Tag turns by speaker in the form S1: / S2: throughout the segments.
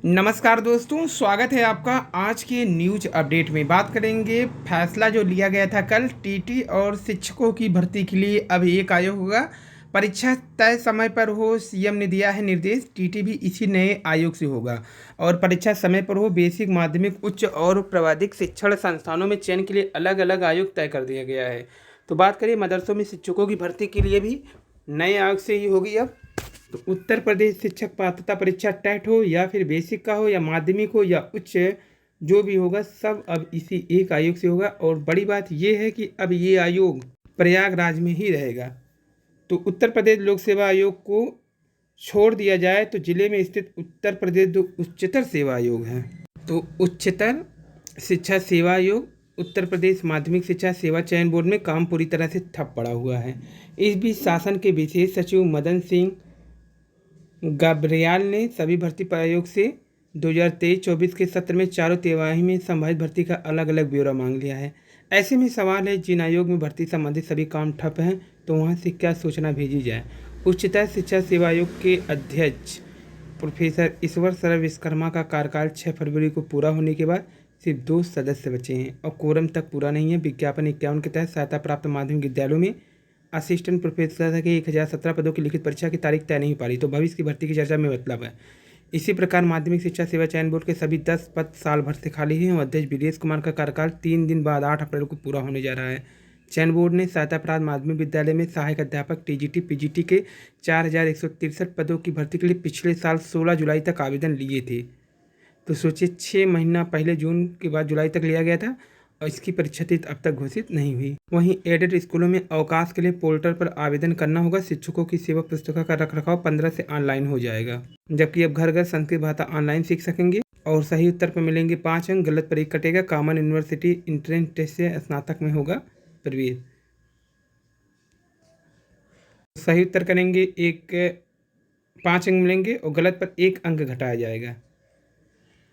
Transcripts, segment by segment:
S1: नमस्कार दोस्तों, स्वागत है आपका। आज के न्यूज अपडेट में बात करेंगे फैसला जो लिया गया था कल टीटी और शिक्षकों की भर्ती के लिए। अब एक आयोग होगा, परीक्षा तय समय पर हो, सीएम ने दिया है निर्देश। टीटी भी इसी नए आयोग से होगा और परीक्षा समय पर हो। बेसिक, माध्यमिक, उच्च और प्राविधिक शिक्षण संस्थानों में चयन के लिए अलग अलग आयोग तय कर दिया गया है। तो बात करें मदरसों में शिक्षकों की भर्ती के लिए भी नए आयोग से ही होगी। अब तो उत्तर प्रदेश शिक्षक पात्रता परीक्षा टेट हो या फिर बेसिक का हो या माध्यमिक हो या उच्च, जो भी होगा सब अब इसी एक आयोग से होगा। और बड़ी बात यह है कि अब ये आयोग प्रयागराज में ही रहेगा। तो उत्तर प्रदेश लोक सेवा आयोग को छोड़ दिया जाए तो जिले में स्थित उत्तर प्रदेश जो उच्चतर सेवा आयोग है, तो उच्चतर शिक्षा सेवा आयोग उत्तर प्रदेश माध्यमिक शिक्षा सेवा चयन बोर्ड में काम पूरी तरह से ठप पड़ा हुआ है। इस बीच शासन के विशेष सचिव मदन सिंह गाब्रियाल ने सभी भर्ती आयोग से 2023-24 के सत्र में चारों तिमाही में संभावित भर्ती का अलग अलग ब्यौरा मांग लिया है। ऐसे में सवाल है, जिन आयोग में भर्ती संबंधित सभी काम ठप हैं तो वहां से क्या सूचना भेजी जाए। उच्चतर शिक्षा सेवा आयोग के अध्यक्ष प्रोफेसर ईश्वर शरद विश्वकर्मा का कार्यकाल 6 फरवरी को पूरा होने के बाद सिर्फ 2 सदस्य बचे हैं और कोरम तक पूरा नहीं है। विज्ञापन 51 के तहत सहायता प्राप्त माध्यमिक विद्यालयों में असिस्टेंट प्रोफेसर के 1017 पदों की लिखित परीक्षा की तारीख तय नहीं पा रही, तो भविष्य की भर्ती की चर्चा में मतलब है। इसी प्रकार माध्यमिक शिक्षा सेवा चयन बोर्ड के सभी 10 पद साल भर से खाली हैं और अध्यक्ष वीरेश कुमार का कार्यकाल 3 दिन बाद 8 अप्रैल को पूरा होने जा रहा है। चयन बोर्ड ने सहायता प्राप्त माध्यमिक विद्यालय में सहायक अध्यापक टीजीटी पीजीटी के 4163 पदों की भर्ती के लिए पिछले साल 16 जुलाई तक आवेदन लिए थे। तो सोचिए, 6 महीना पहले जून के बाद जुलाई तक लिया गया था और इसकी परीक्षा तिथि अब तक घोषित नहीं हुई। वहीं एडेड स्कूलों में अवकाश के लिए पोर्टल पर आवेदन करना होगा। शिक्षकों की सेवक पुस्तिका का रखरखाव 15 से ऑनलाइन हो जाएगा, जबकि अब घर घर संस्कृत भाषा ऑनलाइन सीख सकेंगे और सही उत्तर पर मिलेंगे 5 अंक, गलत पर 1 कटेगा। कॉमन यूनिवर्सिटी इंट्रेंस टेस्ट से स्नातक में होगा प्रवेश। सही उत्तर करेंगे 5 अंक मिलेंगे और गलत पर 1 अंक घटाया जाएगा।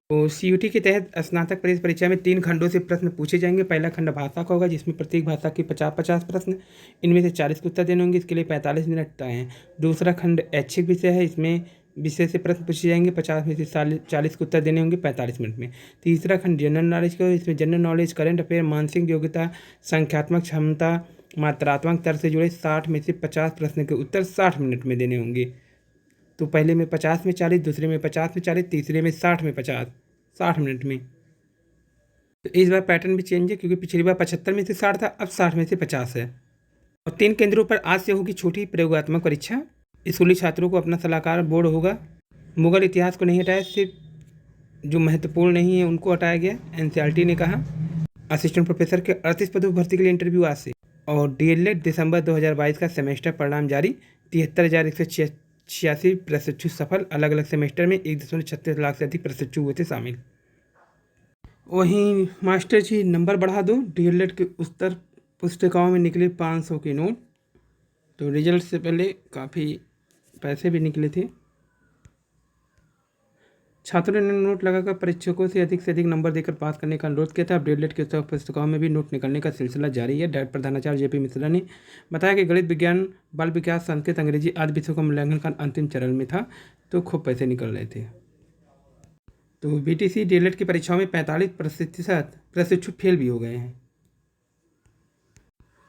S1: तो सीयूटी के तहत स्नातक प्रवेश परीक्षा में 3 खंडों से प्रश्न पूछे जाएंगे। पहला खंड भाषा का होगा, जिसमें प्रत्येक भाषा के 50-50 प्रश्न, इनमें से 40 के उत्तर देने होंगे। इसके लिए 45 मिनट तय हैं। दूसरा खंड ऐच्छिक विषय है, इसमें विषय से प्रश्न पूछे जाएंगे। 50 में से 40 के उत्तर देने होंगे 45 मिनट में। तीसरा खंड जनरल नॉलेज का, इसमें जनरल नॉलेज, करंट अफेयर, मानसिक योग्यता, संख्यात्मक क्षमता, मात्रात्मक तर्क से जुड़े 60 में से 50 प्रश्न के उत्तर 60 मिनट में देने होंगे। तो पहले में 50 में 40, दूसरे में 50 में 40, तीसरे में 60 में 50, 60 मिनट में। तो इस बार पैटर्न भी चेंज है, क्योंकि पिछली बार 75 में से 60 था, अब 60 में से 50 है। और 3 केंद्रों पर आज से होगी छोटी प्रयोगात्मक परीक्षा। स्कूली छात्रों को अपना सलाहकार बोर्ड होगा। मुगल इतिहास को नहीं हटाया, सिर्फ जो महत्वपूर्ण नहीं है उनको हटाया गया, एनसीईआरटी ने कहा। असिस्टेंट प्रोफेसर के 38 पदों पर भर्ती के लिए इंटरव्यू आज से। और डीएलएड दिसंबर 2022 का सेमेस्टर परिणाम जारी। 73,186 प्रशिक्षु सफल। अलग अलग सेमेस्टर में 1.36 लाख से अधिक प्रशिक्षु हुए थे शामिल। वहीं मास्टर जी नंबर बढ़ा दो। डीएलएड के उत्तर पुस्तिकाओं में निकले 500 के नोट। तो रिजल्ट से पहले काफ़ी पैसे भी निकले थे। छात्रों ने नोट लगाकर परीक्षकों से अधिक नंबर देकर पास करने का अनुरोध किया था। अब डीएलएड के उत्तर पुस्तिकाओं में भी नोट निकलने का सिलसिला जारी है। डायट प्रधानाचार्य जेपी मिश्रा ने बताया कि गणित, विज्ञान, बाल विकास, संस्कृत, अंग्रेजी आदि विषयों का मूल्यांकन का अंतिम चरण में था, तो खूब पैसे निकल रहे थे। तो बीटीसी डीएलएड की परीक्षाओं में 45% प्रशिक्षु फेल भी हो गए हैं।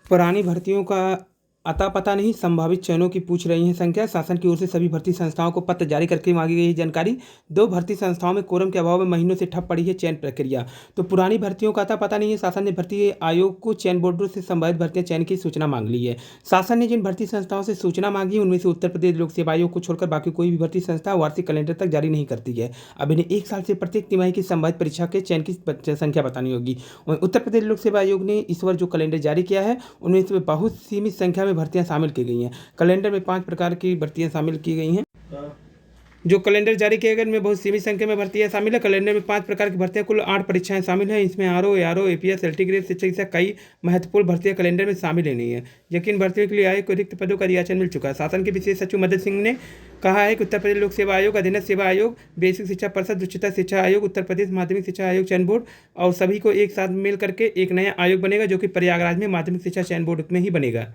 S1: पुरानी भर्तियों का अता पता नहीं, संभावित चयनों की पूछ रही है संख्या। शासन की ओर से सभी भर्ती संस्थाओं को पत्र जारी करके मांगी गई जानकारी। 2 भर्ती संस्थाओं में कोरम के अभाव में महीनों से ठप पड़ी है चयन प्रक्रिया। तो पुरानी भर्तियों का अता पता नहीं है। शासन ने भर्ती आयोग को चयन बोर्डों से संभावित भर्तियां चयन की सूचना मांग ली है। शासन ने जिन भर्ती संस्थाओं से सूचना मांगी उनमें से उत्तर प्रदेश लोक सेवा आयोग को छोड़कर बाकी कोई भी भर्ती संस्था वार्षिक कैलेंडर तक जारी नहीं करती है। अब इन्हें 1 साल से प्रत्येक तिमाही की संभावित परीक्षा के चयन की संख्या बतानी होगी। उत्तर प्रदेश लोक सेवा आयोग ने इस बार जो कैलेंडर जारी किया है उनमें से बहुत सीमित संख्या में भर्तियां शामिल की गई हैं। कैलेंडर में 5 प्रकार की भर्तियां शामिल की गई हैं। जो कैलेंडर जारी किए गए इनमें बहुत सीमित संख्या में भर्तियां शामिल है। कैलेंडर में 5 प्रकार की भर्तियां, कुल 8 परीक्षाएं शामिल हैं। इसमें आरओ, एआरओ, एपीएस, एलटी शिक्षक जैसा कई महत्वपूर्ण भर्तियां कैलेंडर में शामिल नहीं है। यकीन भर्तियों के लिए आयोग को रिक्त पदों का रियाचन मिल चुका है। शासन के विशेष सचिव मदन सिंह ने कहा है कि उत्तर प्रदेश लोक सेवा आयोग, अधीनस्थ सेवा आयोग, बेसिक शिक्षा परिषद, उच्चतर शिक्षा आयोग, उत्तर प्रदेश माध्यमिक शिक्षा आयोग चयन बोर्ड और सभी को एक साथ मिल करके एक नया आयोग बनेगा, जो कि प्रयागराज में माध्यमिक शिक्षा चयन बोर्ड में ही बनेगा।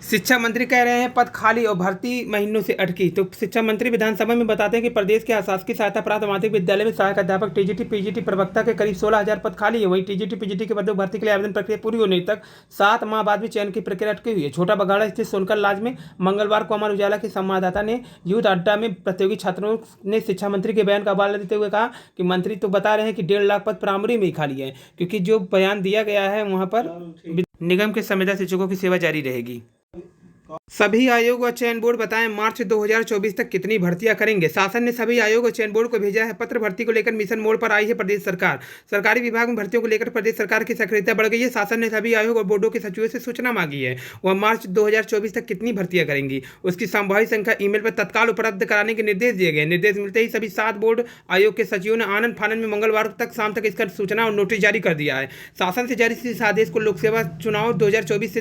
S1: शिक्षा मंत्री कह रहे हैं पद खाली और भर्ती महीनों से अटकी। तो शिक्षा मंत्री विधानसभा में बताते हैं कि प्रदेश के शासकीय सहायता प्राप्त माध्यमिक विद्यालय में सहायक अध्यापक टीजीटी पीजीटी प्रवक्ता के करीब 16,000 पद खाली है। वहीं टीजीटी पीजीटी के पदों भर्ती के लिए आवेदन प्रक्रिया पूरी होने तक 7 माह बाद भी चयन की प्रक्रिया अटकी हुई है। छोटा बघाड़ा स्थित सोनकर लॉज में मंगलवार को अमर उजाला के संवाददाता ने यूथ अड्डा में प्रतियोगी छात्रों ने शिक्षा मंत्री के बयान का हवाला देते हुए कहा कि मंत्री तो बता रहे हैं कि 1.5 लाख पद प्राइमरी में ही खाली है, क्योंकि जो बयान दिया गया है वहां पर निगम के संविदा शिक्षकों की सेवा जारी रहेगी। सभी आयोग व चयन बोर्ड बताएं मार्च 2024 तक कितनी भर्तियां करेंगे। शासन ने सभी आयोग व चयन बोर्ड को भेजा है पत्र। भर्ती को लेकर मिशन मोड पर आई है प्रदेश सरकार। सरकारी विभाग में भर्तियों को लेकर प्रदेश सरकार की सक्रियता बढ़ गई है। शासन ने सभी आयोग और बोर्डों के सचिवों से सूचना मांगी है वह मार्च 2024 तक कितनी भर्तियां करेंगी, उसकी संभावित संख्या ईमेल पर तत्काल उपलब्ध कराने के निर्देश दिए गए। निर्देश मिलते ही सभी 7 बोर्ड आयोग के सचिवों ने आनंद फानंद में मंगलवार तक शाम तक इसका सूचना और नोटिस जारी कर दिया है। शासन से जारी इस आदेश को लोकसभा चुनाव 2024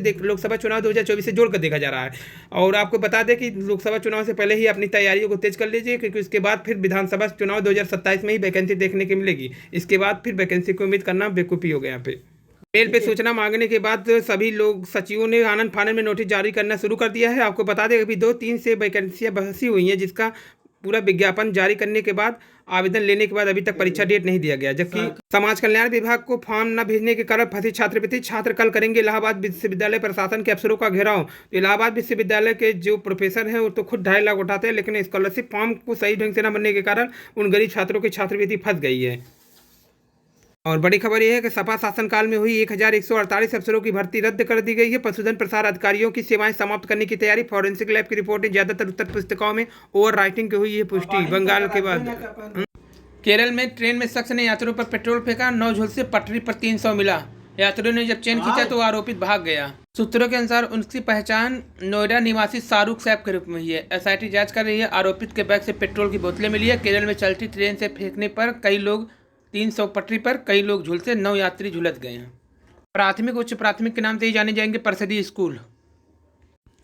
S1: से जोड़कर देखा जा रहा है। और आपको बता दें कि लोकसभा चुनाव से पहले ही अपनी तैयारियों को तेज कर लीजिए, क्योंकि उसके बाद फिर विधानसभा चुनाव 2027 में ही वैकेंसी देखने को मिलेगी। इसके बाद फिर वैकेंसी की उम्मीद करना बेवकूफ़ी हो गया। यहाँ पे मेल पे सूचना मांगने के बाद सभी लोग सचिवों ने आनंद फानंद में नोटिस जारी करना शुरू कर दिया है। आपको बता दें अभी 2-3 से वैकेंसियाँ बहसी हुई हैं, जिसका पूरा विज्ञापन जारी करने के बाद आवेदन लेने के बाद अभी तक परीक्षा डेट नहीं दिया गया। जबकि समाज कल्याण विभाग को फॉर्म न भेजने के कारण फंसी छात्रवृत्ति छात्र कल करेंगे इलाहाबाद विश्वविद्यालय प्रशासन के अफसरों का घेराव। तो इलाहाबाद विश्वविद्यालय के जो प्रोफेसर हैं वो तो खुद 2.5 लाख उठाते हैं, लेकिन स्कॉलरशिप फॉर्म को सही ढंग से न भरने के कारण उन गरीब छात्रों की छात्रवृत्ति फंस गई है। और बड़ी खबर यह है कि सपा शासनकाल में हुई 1148 अफसरों की भर्ती रद्द कर दी गई है। पशुधन प्रसार अधिकारियों की सेवाएं समाप्त करने की तैयारी। फॉरेंसिक लैब की रिपोर्टें ज्यादातर उत्तर पुस्तिकाओं में ओवर राइटिंग की हुई है पुष्टि। बंगाल के बाद केरल में ट्रेन में शख्स ने यात्रियों पर पेट्रोल फेंका, 9 झुलसे पटरी पर 300 मिला। यात्रियों ने जब चेन खींचा तो आरोपित भाग गया। सूत्रों के अनुसार उनकी पहचान नोएडा निवासी शाहरुख सैफ के रूप में हुई है। एसआईटी जांच कर रही है। आरोपित के बैग से पेट्रोल की बोतलें मिली है। केरल में चलती ट्रेन से फेंकने पर कई लोग 300 पटरी पर, कई लोग झुलसे, 9 यात्री झुलस गए हैं। प्राथमिक उच्च प्राथमिक के नाम से ही जाने जाएंगे परिषदीय स्कूल।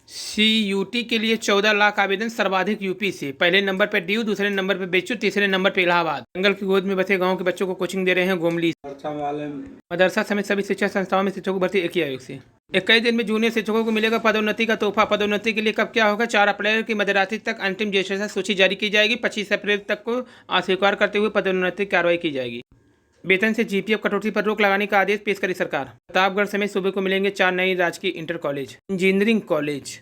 S1: CUT के लिए 14 लाख आवेदन, सर्वाधिक यूपी से। पहले नंबर पर डीयू, दूसरे नंबर पर बेचू, तीसरे नंबर पर इलाहाबाद। जंगल की गोद में बसे गांव के बच्चों को कोचिंग दे रहे हैं गोमली। मदरसा समेत सभी शिक्षा संस्थाओं में शिक्षकों की भर्ती एक ही आयोग से। 21 दिन में जूनियर शिक्षकों को मिलेगा पदोन्नति का तोहफा। पदोन्नति के लिए कब क्या होगा? 4 अप्रैल की मध्यरात्रि तक अंतिम ज्येष्ठता सूची जारी की जाएगी। 25 अप्रैल तक को अस्वीकार करते हुए पदोन्नति कार्रवाई की जाएगी। वेतन से GPF कटौती पर रोक लगाने का आदेश पेश करी सरकार। प्रतापगढ़ समेत सूबे को मिलेंगे 4 नए राजकीय इंटर कॉलेज, इंजीनियरिंग कॉलेज।